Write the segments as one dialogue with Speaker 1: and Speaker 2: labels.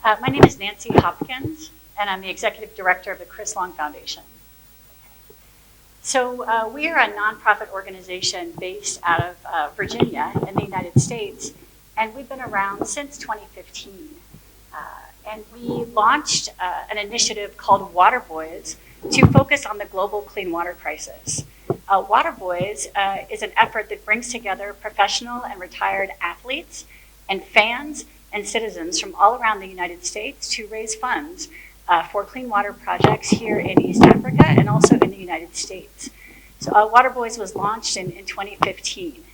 Speaker 1: My name is Nancy Hopkins, and I'm the Executive Director of the Chris Long Foundation. So we are a nonprofit organization based out of Virginia in the United States, and we've been around since 2015. And we launched an initiative called Water Boys to focus on the global clean water crisis. Water Boys is an effort that brings together professional and retired athletes and fans and citizens from all around the United States to raise funds for clean water projects here in East Africa and also in the United States. So Water Boys was launched in 2015.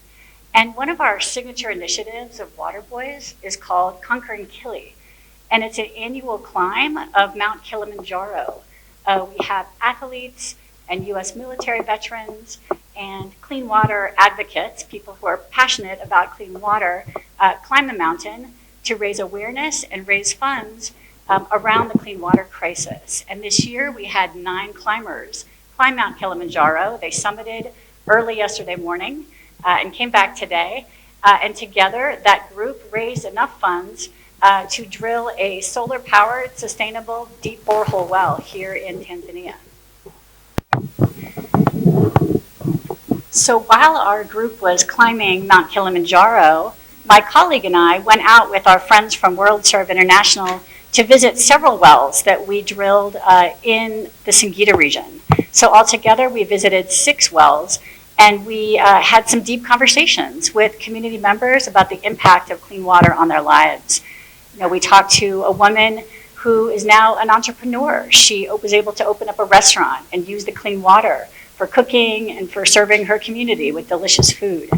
Speaker 1: And one of our signature initiatives of Water Boys is called Conquering Kili. And it's an annual climb of Mount Kilimanjaro. We have athletes and US military veterans and clean water advocates, people who are passionate about clean water, climb the mountain to raise awareness and raise funds around the clean water crisis. And this year we had 9 climbers climb Mount Kilimanjaro. They summited early yesterday morning and came back today. And together that group raised enough funds to drill a solar-powered, sustainable, deep borehole well here in Tanzania. So while our group was climbing Mount Kilimanjaro, my colleague and I went out with our friends from WorldServe International to visit several wells that we drilled in the Singida region. So altogether, we visited 6 wells, and we had some deep conversations with community members about the impact of clean water on their lives. You know, we talked to a woman who is now an entrepreneur. She was able to open up a restaurant and use the clean water for cooking and for serving her community with delicious food.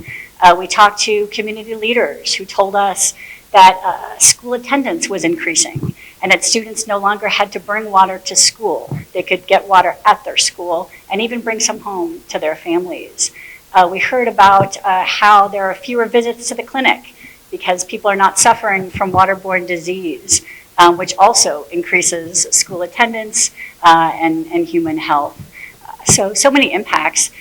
Speaker 1: We talked to community leaders who told us that school attendance was increasing and that students no longer had to bring water to school. They could get water at their school and even bring some home to their families. We heard about how there are fewer visits to the clinic because people are not suffering from waterborne disease, which also increases school attendance and human health. So many impacts.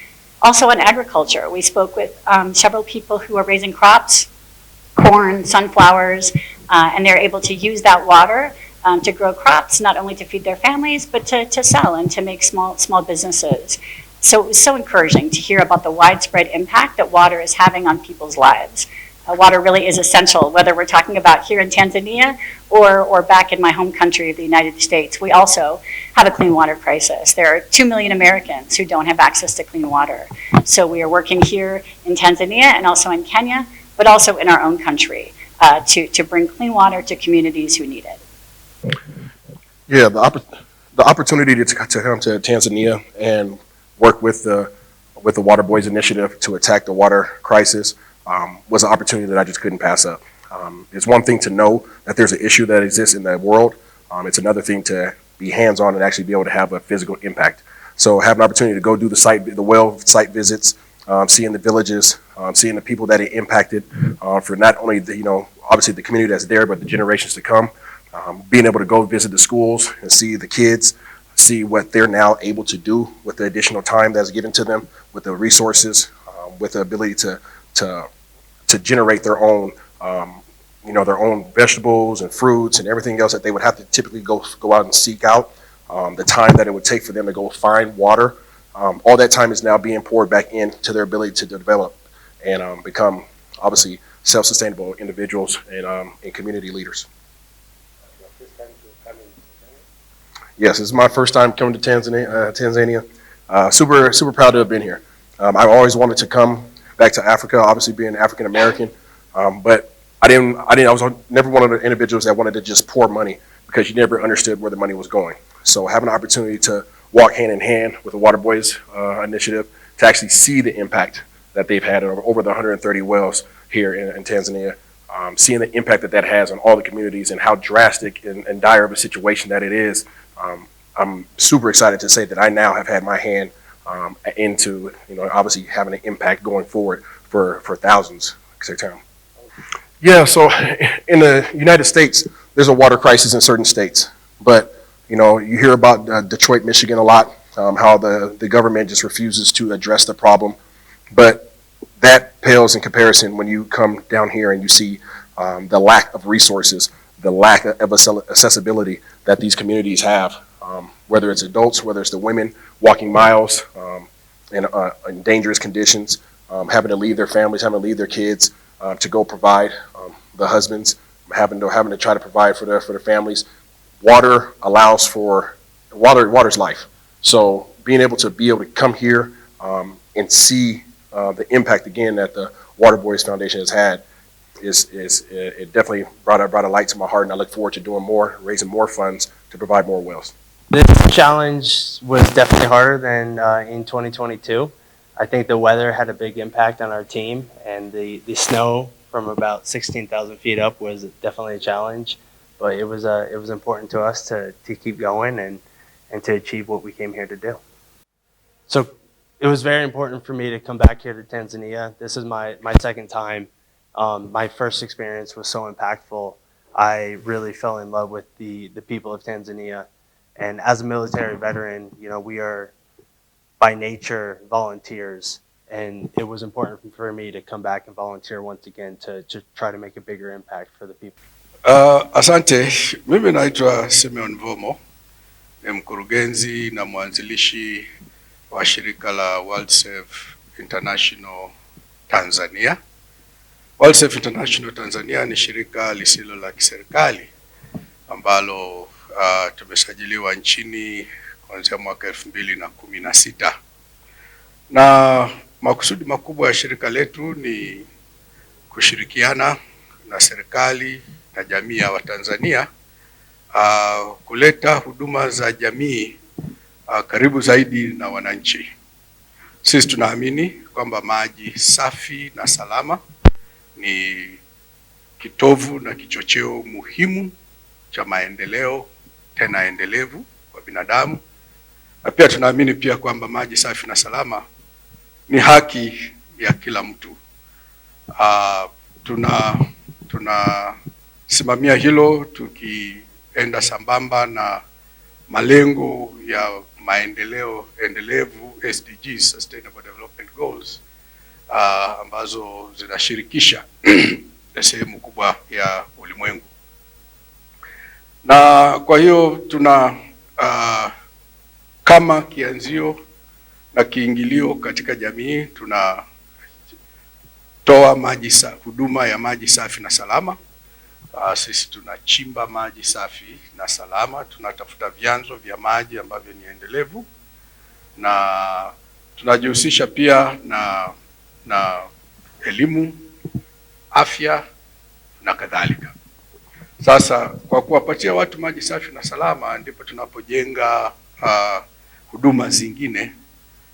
Speaker 1: Also on agriculture, we spoke with several people who are raising crops, corn, sunflowers, and they're able to use that water to grow crops, not only to feed their families, but to sell and to make small businesses. So it was so encouraging to hear about the widespread impact that water is having on people's lives. Water really is essential, whether we're talking about here in Tanzania or back in my home country of the United States. We also have a clean water crisis. There are 2 million Americans who don't have access to clean water. So we are working here in Tanzania and also in Kenya, but also in our own country to bring clean water to communities who need it.
Speaker 2: Yeah, the opportunity to come to Tanzania and work with the Water Boys initiative to attack the water crisis was an opportunity that I just couldn't pass up. It's one thing to know that there's an issue that exists in the world. It's another thing to be hands-on and actually be able to have a physical impact. So have an opportunity to go do the well site visits, seeing the villages, seeing the people that it impacted for not only obviously the community that's there, but the generations to come. Being able to go visit the schools and see the kids, see what they're now able to do with the additional time that's given to them, with the resources, with the ability to generate their own, their own vegetables and fruits and everything else that they would have to typically go out and seek out. The time that it would take for them to go find water, all that time is now being poured back into their ability to develop and become obviously self-sustainable individuals and community leaders. Yes, this is my first time coming to Tanzania. Super proud to have been here. I've always wanted to come back to Africa, obviously being African American, but I was never one of the individuals that wanted to just pour money because you never understood where the money was going. So having an opportunity to walk hand in hand with the Water Boys initiative to actually see the impact that they've had over the 130 wells here in Tanzania, seeing the impact that has on all the communities and how drastic and dire of a situation that it is, I'm super excited to say that I now have had my hand into obviously having an impact going forward for thousands. Yeah, so in the United States, there's a water crisis in certain states, but you hear about Detroit, Michigan a lot, how the government just refuses to address the problem, but that pales in comparison when you come down here and you see the lack of resources the lack of accessibility that these communities have, whether it's adults, whether it's the women walking miles in dangerous conditions, having to leave their families, having to leave their kids to go provide, the husbands having to try to provide for their families. Water allows for water's life. So being able to come here and see the impact again that the Water Boys Foundation has had it definitely brought a light to my heart, and I look forward to doing more, raising more funds to provide more wells.
Speaker 3: This challenge was definitely harder than in 2022. I think the weather had a big impact on our team, and the snow from about 16,000 feet up was definitely a challenge. But it was important to us to keep going and to achieve what we came here to do. So it was very important for me to come back here to Tanzania. This is my second time. My first experience was so impactful. I really fell in love with the people of Tanzania. And as a military veteran, you know, we are by nature volunteers. And it was important for me to come back and volunteer once again to try to make a bigger impact for the people.
Speaker 4: Asante, mimi naitwa Simeon Vomo, ni mkurugenzi na mwanzilishi wa shirika la WorldSafe International Tanzania. WorldSafe International Tanzania ni shirika lisilo la kiserikali ambalo tumesajiliwa nchini kuanzia mwaka 2016. Na makusudi makubwa ya shirika letu ni kushirikiana na serikali na jamii ya Watanzania kuleta huduma za jamii karibu zaidi na wananchi. Sisi tunaamini kwamba maji safi na salama ni kitovu na kichocheo muhimu cha maendeleo tena endelevu kwa binadamu. Na pia tunaamini pia kwamba maji safi na salama ni haki ya kila mtu. Tunasimamia hilo tukienda sambamba na malengo ya maendeleo endelevu SDGs, Sustainable Development Goals, ambazo zinashirikisha sehemu kubwa ya ulimwengu. Na kwa hiyo tuna kama kianzio na kiingilio katika jamii tunatoa huduma ya maji safi na salama. Sisi tunachimba maji safi na salama, tunatafuta vyanzo vya maji ambavyo ni endelevu, na tunajihusisha pia na elimu, afya na kadhalika. Sasa kwa kuwapatia watu maji safi na salama ndipo tunapojenga huduma zingine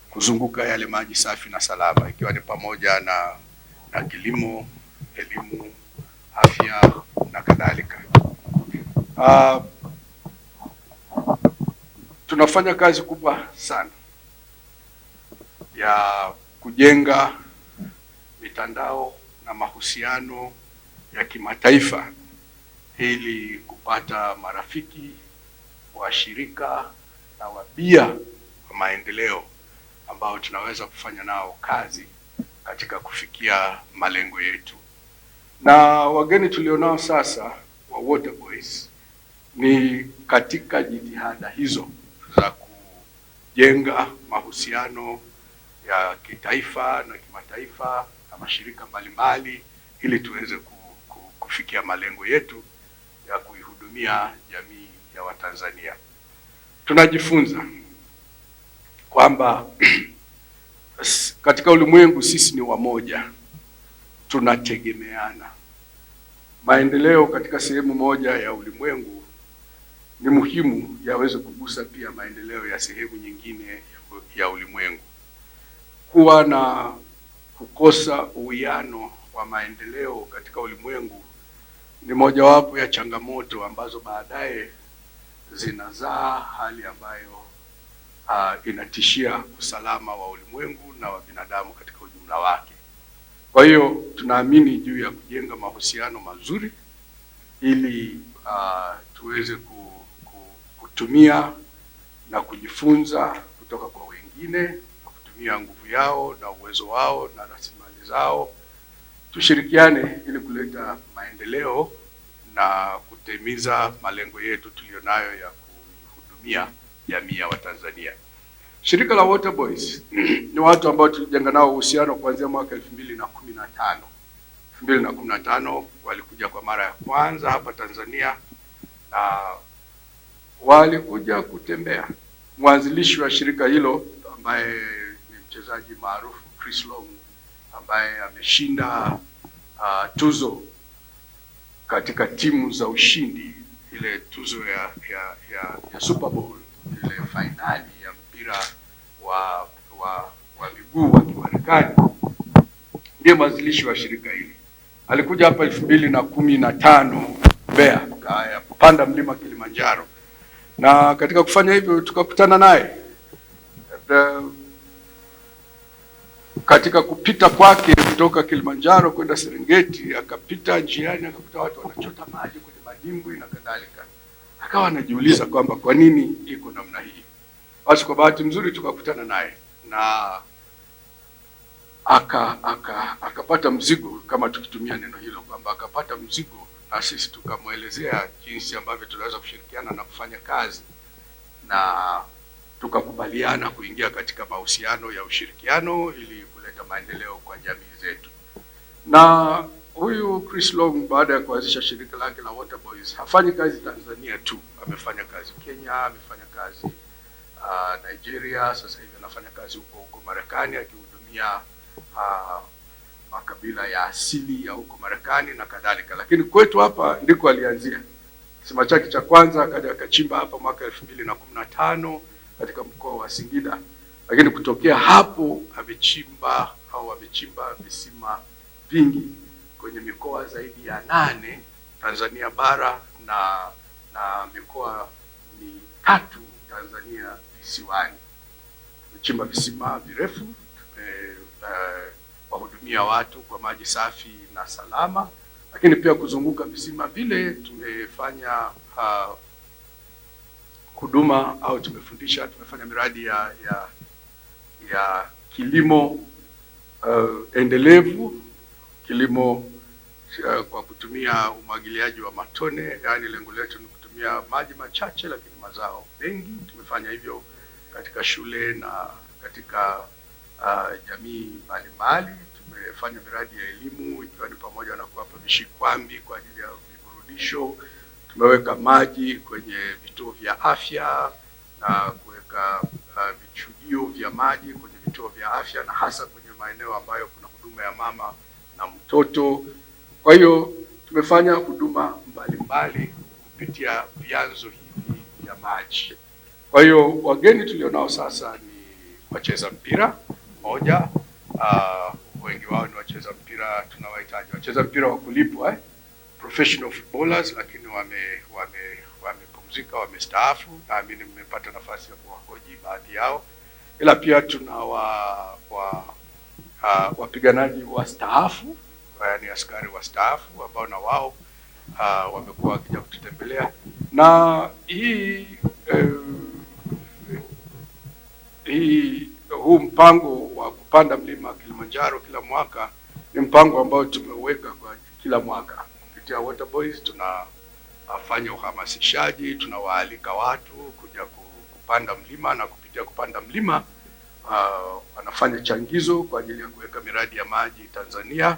Speaker 4: kuzunguka yale maji safi na salama, ikiwa ni pamoja na kilimo, elimu, afya na kadhalika. Tunafanya kazi kubwa sana ya kujenga mitandao na mahusiano ya kimataifa ili kupata marafiki, washirika na wabia wa maendeleo ambao tunaweza kufanya nao kazi katika kufikia malengo yetu. Na wageni tulionao sasa wa Water Boys ni katika jitihada hizo za kujenga mahusiano ya kitaifa na kimataifa na mashirika mbalimbali ili tuweze kufikia malengo yetu ya kuihudumia jamii ya Watanzania. Tunajifunza kwamba katika ulimwengu sisi ni wamoja, tunategemeana. Maendeleo katika sehemu moja ya ulimwengu ni muhimu yaweze kugusa pia maendeleo ya sehemu nyingine ya ulimwengu. Kuwa na kukosa uwiano wa maendeleo katika ulimwengu ni mojawapo ya changamoto ambazo baadaye zinazaa hali ambayo inatishia usalama wa ulimwengu na wa binadamu katika ujumla wake. Kwa hiyo tunaamini juu ya kujenga mahusiano mazuri ili tuweze kutumia na kujifunza kutoka kwa wengine na kutumia nguvu yao na uwezo wao na rasilimali zao. Tushirikiane ili kuleta maendeleo na kutimiza malengo yetu tulionayo ya kuhudumia jamii ya Watanzania. Shirika la Water Boys ni watu ambao tulijenga nao uhusiano kuanzia mwaka 2015. 2015 walikuja kwa mara ya kwanza hapa Tanzania na walikuja kutembea. Mwanzilishi wa shirika hilo ambaye ni mchezaji maarufu Chris Long, ambaye ameshinda tuzo katika timu za ushindi, ile tuzo ya Super Bowl, ile finali ya mpira wa miguu wa Kimarekani, ndiye mwanzilishi wa shirika hili. Alikuja hapa 2015 Mbeya, WAPANDA MLIMA Kilimanjaro, na katika kufanya hivyo tukakutana naye. Katika kupita kwake kutoka Kilimanjaro kwenda Serengeti, akapita njiani akakuta watu wanachota maji kwenye madimbwi na kadhalika. Akawa anajiuliza kwamba kwa nini iko namna hii. Basi kwa bahati nzuri tukakutana naye na akapata mzigo, kama tukitumia neno hilo, kwamba akapata mzigo, na sisi tukamwelezea jinsi ambavyo tunaweza kushirikiana na kufanya kazi, na tukakubaliana kuingia katika mahusiano ya ushirikiano ili kuleta maendeleo kwa jamii zetu. Na huyu Chris Long, baada ya kuanzisha shirika lake la Water Boys, hafanyi kazi Tanzania tu, amefanya kazi Kenya, amefanya kazi Nigeria, sasa hivi anafanya kazi huko Marekani akihudumia makabila ya asili ya huko Marekani na kadhalika. Lakini kwetu hapa ndiko alianzia. Kisima chake cha kwanza akaja akachimba hapa mwaka 2015 katika mkoa wa Singida. Lakini kutokea hapo amechimba visima vingi kwenye mikoa zaidi ya 8 Tanzania bara na mikoa 3 Tanzania visiwani. Tumechimba visima virefu, wahudumia watu kwa maji safi na salama, lakini pia kuzunguka visima vile tumefanya huduma au tumefanya miradi ya kilimo endelevu, kilimo kwa kutumia umwagiliaji wa matone, yaani lengo letu ni kutumia maji machache lakini mazao mengi. Tumefanya hivyo katika shule na katika jamii mbalimbali. Tumefanya miradi ya elimu ikiwa ni pamoja na kuwapa vishikwambi kwa ajili ya viburudisho. Tumeweka maji kwenye vituo vya afya na kuweka vichujio vya maji kwenye vituo vya afya, na hasa kwenye maeneo ambayo kuna huduma ya mama na mtoto. Kwa hiyo tumefanya huduma mbalimbali kupitia vyanzo hivi vya maji. Kwa hiyo wageni tulionao sasa ni wacheza mpira moja, wengi wao ni wacheza mpira, tunawahitaji wacheza mpira wa kulipwa, professional footballers, lakini wamepumzika, wamestaafu. Naamini mmepata nafasi ya kuwahoji baadhi yao. Ila pia tuna wapiganaji wastaafu, yaani askari wastaafu ambao na wao wamekuwa wakija kututembelea. Na huu mpango wa kupanda mlima Kilimanjaro kila mwaka ni mpango ambao tumeweka kwa kila mwaka. Kupitia Water Boys tunafanya uhamasishaji, tunawaalika watu kuja kupanda mlima, na kupitia kupanda mlima wanafanya changizo kwa ajili ya kuweka miradi ya maji Tanzania.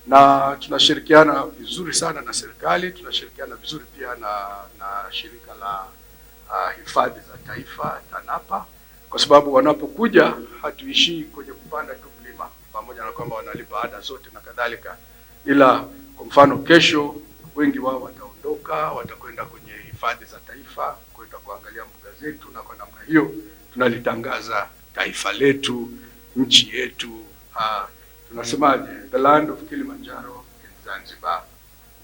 Speaker 4: Na tunashirikiana vizuri sana na serikali, tunashirikiana vizuri pia na shirika la hifadhi za taifa TANAPA, kwa sababu wanapokuja hatuishii kwenye kupanda tu mlima, pamoja na kwamba wanalipa ada zote na kadhalika. Ila kwa mfano kesho wengi wao wataondoka, watakwenda kwenye hifadhi za taifa kwenda kuangalia mbuga zetu, na kwa namna hiyo tunalitangaza taifa letu, nchi yetu. Tunasemaje, the land of Kilimanjaro in Zanzibar.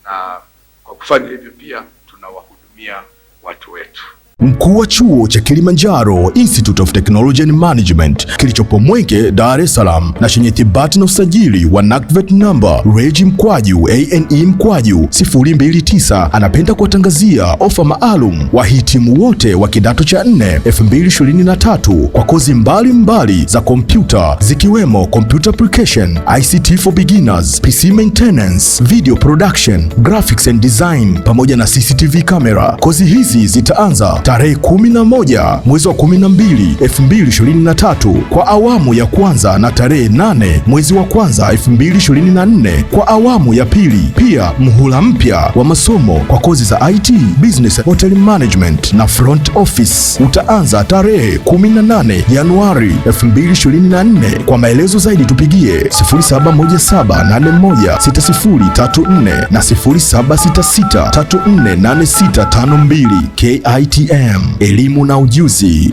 Speaker 4: Na kwa kufanya hivyo pia tunawahudumia watu wetu.
Speaker 5: Mkuu wa chuo cha Kilimanjaro Institute of Technology and Management kilichopo Mwenge, Dar es Salaam na chenye thibati na usajili wa NACTVET number REG/ANE/029 anapenda kuwatangazia ofa maalum wahitimu wote wa kidato cha 4 2023 kwa kozi mbalimbali za kompyuta zikiwemo computer application, ICT for beginners, PC maintenance, video production, graphics and design pamoja na CCTV camera. Kozi hizi zitaanza tarehe 11 mwezi wa 12 2023 kwa awamu ya kwanza na tarehe 8 mwezi wa kwanza 2024 kwa awamu ya pili. Pia muhula mpya wa masomo kwa kozi za IT, business, hotel management na front office utaanza tarehe 18 Januari 2024. Kwa maelezo zaidi tupigie 0717816034 na 0766348652. KITM, elimu na ujuzi.